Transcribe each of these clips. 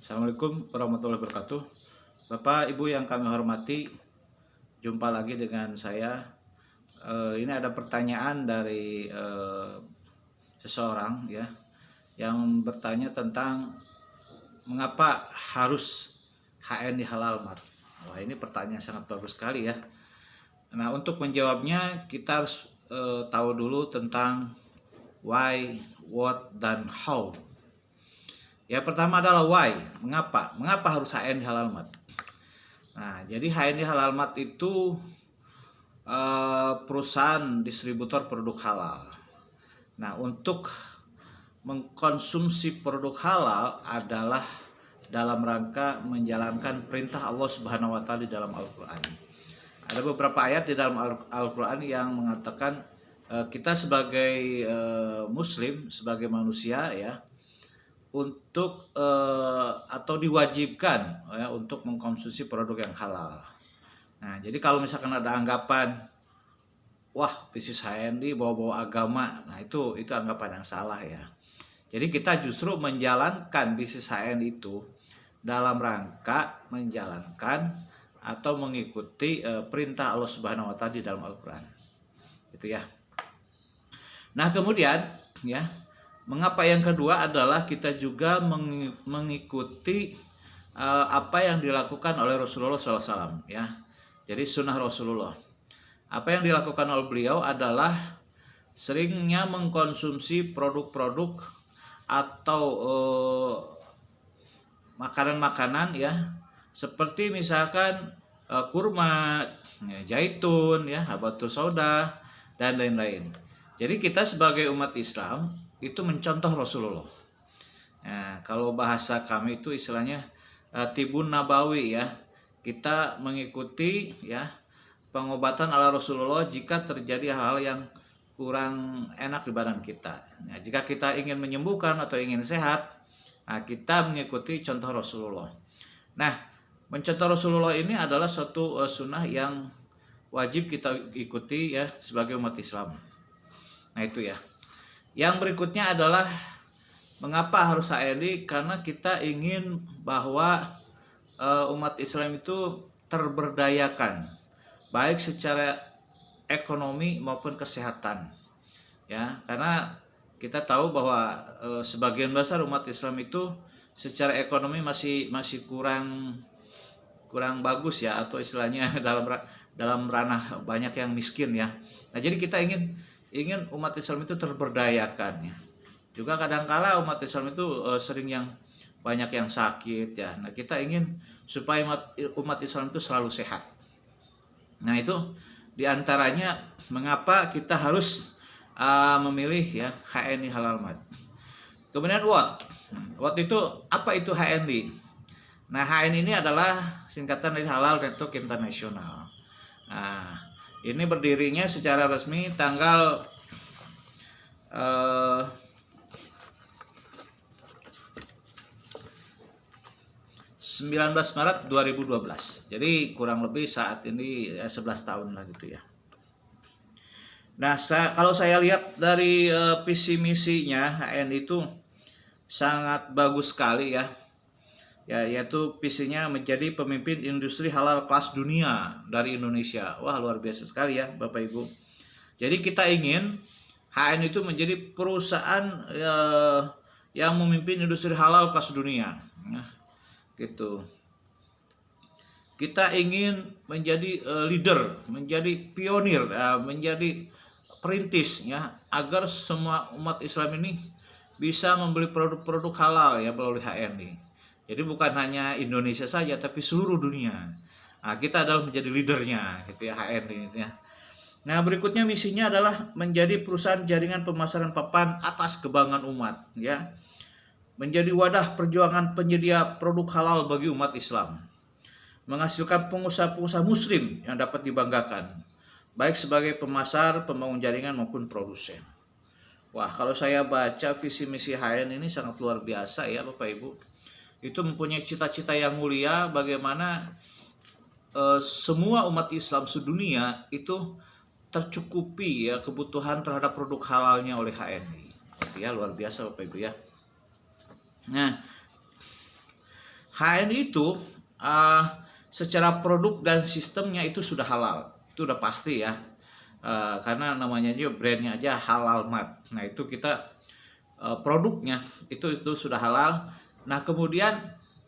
Assalamualaikum warahmatullahi wabarakatuh. Bapak Ibu yang kami hormati, jumpa lagi dengan saya. Ini ada pertanyaan dari seseorang ya, yang bertanya tentang mengapa harus HN halal mat. Wah, ini pertanyaan sangat bagus sekali ya. Nah, untuk menjawabnya kita harus tahu dulu tentang why, what, dan how. Ya, pertama adalah why, mengapa? Mengapa harus HN halal mat? Nah, jadi HN halal mat itu perusahaan distributor produk halal. Nah, untuk mengkonsumsi produk halal adalah dalam rangka menjalankan perintah Allah Subhanahu wa taala di dalam Al-Qur'an. Ada beberapa ayat di dalam Al-Qur'an yang mengatakan kita sebagai muslim, sebagai manusia ya, untuk atau diwajibkan ya, untuk mengkonsumsi produk yang halal. Nah, jadi kalau misalkan ada anggapan, wah bisnis HND bawa-bawa agama, nah itu anggapan yang salah ya. Jadi kita justru menjalankan bisnis HND itu dalam rangka menjalankan atau mengikuti perintah Allah Subhanahu wa taala di dalam Al-Qur'an. Gitu ya. Nah, kemudian ya, mengapa yang kedua adalah kita juga mengikuti apa yang dilakukan oleh Rasulullah SAW ya. Jadi sunnah Rasulullah. Apa yang dilakukan oleh beliau adalah seringnya mengkonsumsi produk-produk atau makanan-makanan ya, seperti misalkan kurma, ya, zaitun, ya, habatus sauda dan lain-lain. Jadi kita sebagai umat Islam itu mencontoh Rasulullah. Nah, kalau bahasa kami itu istilahnya tibun nabawi ya. Kita mengikuti ya pengobatan ala Rasulullah jika terjadi hal-hal yang kurang enak di badan kita. Nah, jika kita ingin menyembuhkan atau ingin sehat, nah, kita mengikuti contoh Rasulullah. Nah, mencontoh Rasulullah ini adalah suatu sunnah yang wajib kita ikuti ya sebagai umat Islam. Nah, itu ya. Yang berikutnya adalah mengapa harus HND? Karena kita ingin bahwa umat Islam itu terberdayakan, baik secara ekonomi maupun kesehatan. Ya, karena kita tahu bahwa sebagian besar umat Islam itu secara ekonomi masih kurang bagus ya, atau istilahnya dalam ranah banyak yang miskin ya. Nah, jadi kita ingin umat Islam itu terberdayakan ya. Juga kadangkala umat Islam itu sering yang banyak yang sakit ya. Nah, kita ingin supaya umat Islam itu selalu sehat. Nah, itu diantaranya mengapa kita harus memilih ya HND halal mat. Kemudian what itu apa itu HND? Nah, HND ini adalah singkatan dari Halal Network International. Nah, ini berdirinya secara resmi tanggal 19 Maret 2012. Jadi kurang lebih saat ini 11 tahun lah gitu ya. Nah, kalau saya lihat dari visi misinya HN itu sangat bagus sekali ya. Ya, yaitu visinya menjadi pemimpin industri halal kelas dunia dari Indonesia. Wah, luar biasa sekali ya Bapak Ibu. Jadi kita ingin HN itu menjadi perusahaan yang memimpin industri halal kelas dunia. Nah, gitu. Kita ingin menjadi leader, menjadi pionir, menjadi perintis ya, agar semua umat Islam ini bisa membeli produk-produk halal ya melalui HND. Jadi bukan hanya Indonesia saja, tapi seluruh dunia. Nah, kita adalah menjadi leadernya gitu ya, HND ya. Nah, berikutnya misinya adalah menjadi perusahaan jaringan pemasaran papan atas kebanggaan umat ya. Menjadi wadah perjuangan penyedia produk halal bagi umat Islam. Menghasilkan pengusaha-pengusaha muslim yang dapat dibanggakan, baik sebagai pemasar, pembangun jaringan maupun produsen. Wah, kalau saya baca visi misi HN ini sangat luar biasa ya Bapak Ibu. Itu mempunyai cita-cita yang mulia bagaimana semua umat Islam sedunia itu tercukupi ya kebutuhan terhadap produk halalnya oleh HNI. Ya, luar biasa Bapak Ibu ya. Nah, HNI itu uh, secara produk dan sistemnya itu sudah halal, itu udah pasti ya. Karena namanya juga brandnya aja Halal Mart. Nah itu kita produknya itu sudah halal. Nah kemudian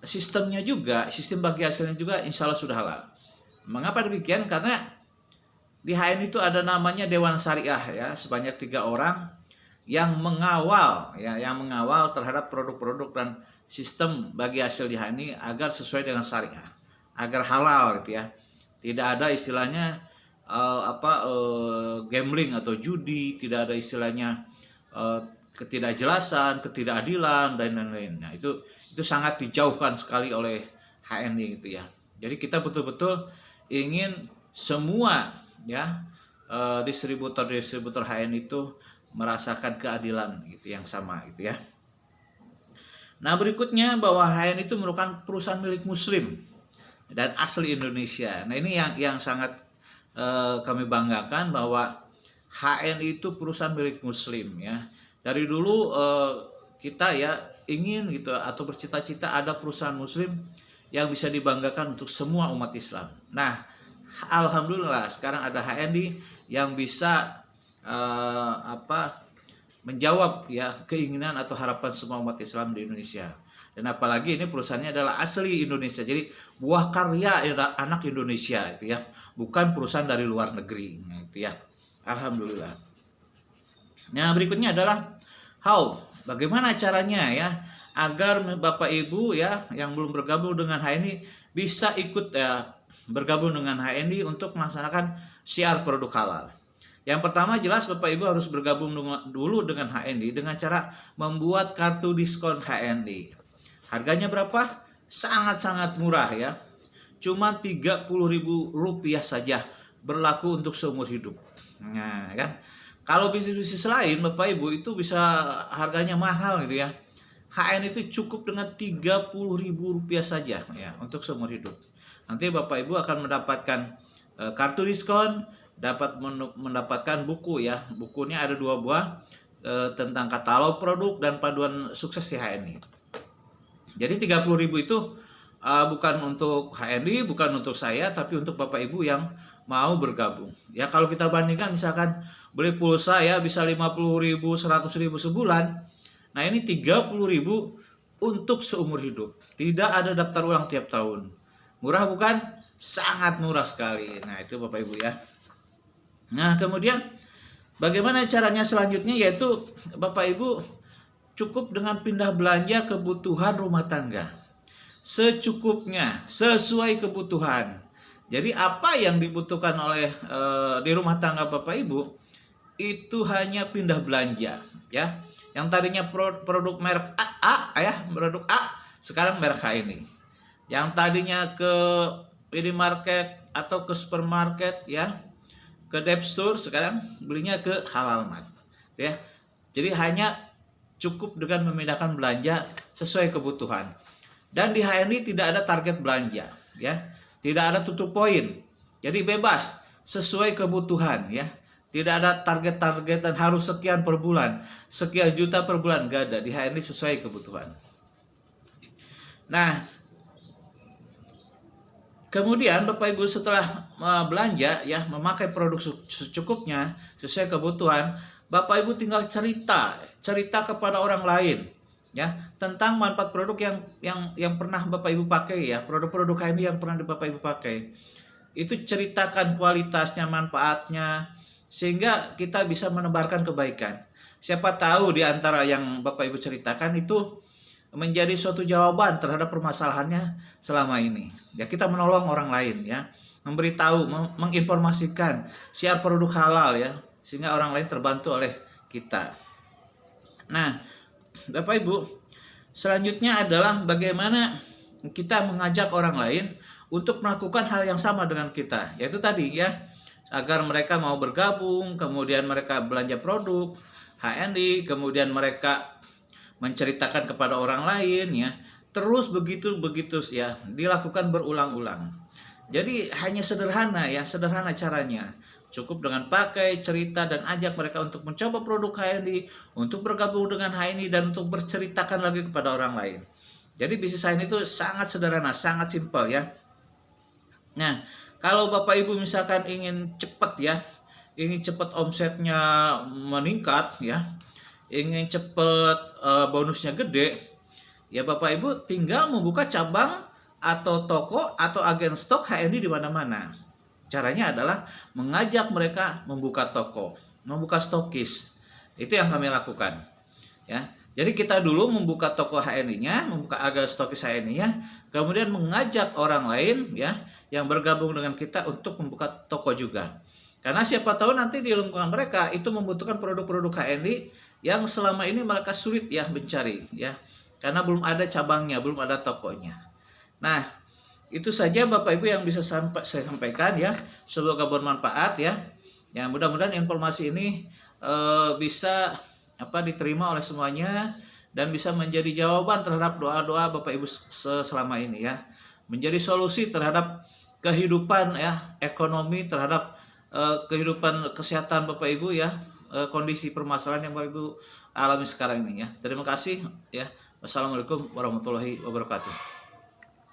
sistemnya juga, sistem bagi hasilnya juga insya Allah sudah halal. Mengapa demikian? Karena di HN itu ada namanya Dewan Syariah ya, sebanyak 3 orang yang mengawal ya, yang mengawal terhadap produk-produk dan sistem bagi hasil di HNI agar sesuai dengan syariah, agar halal gitu ya. Tidak ada istilahnya gambling atau judi, tidak ada istilahnya ketidakjelasan, ketidakadilan dan lain-lain. Nah, itu sangat dijauhkan sekali oleh HNI gitu ya. Jadi kita betul-betul ingin semua ya distributor HNI itu merasakan keadilan gitu yang sama gitu ya. Nah berikutnya bahwa HNI itu merupakan perusahaan milik Muslim dan asli Indonesia. Nah ini yang sangat kami banggakan bahwa HNI itu perusahaan milik Muslim ya. Dari dulu kita ya ingin gitu atau bercita-cita ada perusahaan Muslim yang bisa dibanggakan untuk semua umat Islam. Nah alhamdulillah sekarang ada HNI yang bisa menjawab ya keinginan atau harapan semua umat Islam di Indonesia. Dan apalagi ini perusahaannya adalah asli Indonesia. Jadi buah karya anak Indonesia itu ya, bukan perusahaan dari luar negeri itu ya. Alhamdulillah. Nah, berikutnya adalah bagaimana caranya ya agar Bapak Ibu ya yang belum bergabung dengan HNI bisa ikut ya bergabung dengan HNI untuk melaksanakan syiar produk halal. Yang pertama jelas Bapak Ibu harus bergabung dulu dengan HNI dengan cara membuat kartu diskon HNI. Harganya berapa? Sangat-sangat murah ya. Cuma Rp30.000 saja, berlaku untuk seumur hidup. Nah, kan? Kalau bisnis-bisnis lain Bapak Ibu itu bisa harganya mahal gitu ya. HNI itu cukup dengan Rp30.000 saja ya untuk seumur hidup. Nanti Bapak Ibu akan mendapatkan kartu diskon, dapat mendapatkan buku ya. Bukunya ada 2 buah tentang katalog produk dan panduan sukses di HNI. Jadi 30.000 itu bukan untuk HNI, bukan untuk saya, tapi untuk Bapak Ibu yang mau bergabung. Ya kalau kita bandingkan misalkan beli pulsa ya bisa 50.000, 100.000 sebulan. Nah ini 30.000 untuk seumur hidup. Tidak ada daftar ulang tiap tahun. Murah bukan? Sangat murah sekali. Nah itu Bapak Ibu ya. Nah kemudian bagaimana caranya selanjutnya, yaitu Bapak Ibu cukup dengan pindah belanja kebutuhan rumah tangga secukupnya, sesuai kebutuhan. Jadi apa yang dibutuhkan oleh di rumah tangga Bapak Ibu itu hanya pindah belanja ya. Yang tadinya produk merek A ya, produk A sekarang merek HNI. Yang tadinya ke minimarket atau ke supermarket ya, ke Dep Store, sekarang belinya ke Halal Mart ya. Jadi hanya cukup dengan memindahkan belanja sesuai kebutuhan. Dan di HNI tidak ada target belanja ya. Tidak ada tutup poin. Jadi bebas sesuai kebutuhan ya. Tidak ada target-target dan harus sekian per bulan, sekian juta per bulan, enggak ada. Di HNI sesuai kebutuhan. Nah, kemudian Bapak Ibu setelah belanja ya, memakai produk secukupnya sesuai kebutuhan, Bapak Ibu tinggal cerita kepada orang lain ya tentang manfaat produk yang pernah Bapak Ibu pakai ya, produk-produk HNI yang pernah Bapak Ibu pakai. Itu ceritakan kualitasnya, manfaatnya, sehingga kita bisa menebarkan kebaikan. Siapa tahu di antara yang Bapak Ibu ceritakan itu menjadi suatu jawaban terhadap permasalahannya selama ini. Ya kita menolong orang lain ya, memberitahu, menginformasikan syiar produk halal ya, sehingga orang lain terbantu oleh kita. Nah, Bapak Ibu, selanjutnya adalah bagaimana kita mengajak orang lain untuk melakukan hal yang sama dengan kita, yaitu tadi ya, agar mereka mau bergabung, kemudian mereka belanja produk HNI, kemudian mereka menceritakan kepada orang lain ya. Terus begitu ya, dilakukan berulang-ulang. Jadi hanya sederhana ya, sederhana caranya. Cukup dengan pakai, cerita, dan ajak mereka untuk mencoba produk HNI, untuk bergabung dengan HNI, dan untuk berceritakan lagi kepada orang lain. Jadi bisnis lain itu sangat sederhana, sangat simpel ya. Nah, kalau Bapak Ibu misalkan ingin cepat ya, ingin cepat omsetnya meningkat ya, ingin cepat bonusnya gede, ya Bapak Ibu tinggal membuka cabang atau toko atau agen stok HNI di mana-mana. Caranya adalah mengajak mereka membuka toko, membuka stokis. Itu yang kami lakukan. Ya. Jadi kita dulu membuka toko HNI-nya, membuka agen stokis HNI-nya, kemudian mengajak orang lain ya yang bergabung dengan kita untuk membuka toko juga. Karena siapa tahu nanti di lingkungan mereka itu membutuhkan produk-produk HNI yang selama ini mereka sulit ya mencari ya. Karena belum ada cabangnya, belum ada tokonya. Nah, itu saja Bapak Ibu yang bisa saya sampaikan ya. Semoga bermanfaat ya. Ya, mudah-mudahan informasi ini bisa diterima oleh semuanya dan bisa menjadi jawaban terhadap doa-doa Bapak Ibu selama ini ya. Menjadi solusi terhadap kehidupan ya, ekonomi, terhadap kehidupan kesehatan Bapak Ibu ya, kondisi permasalahan yang Bapak Ibu alami sekarang ini ya. Terima kasih ya. Wassalamualaikum warahmatullahi wabarakatuh.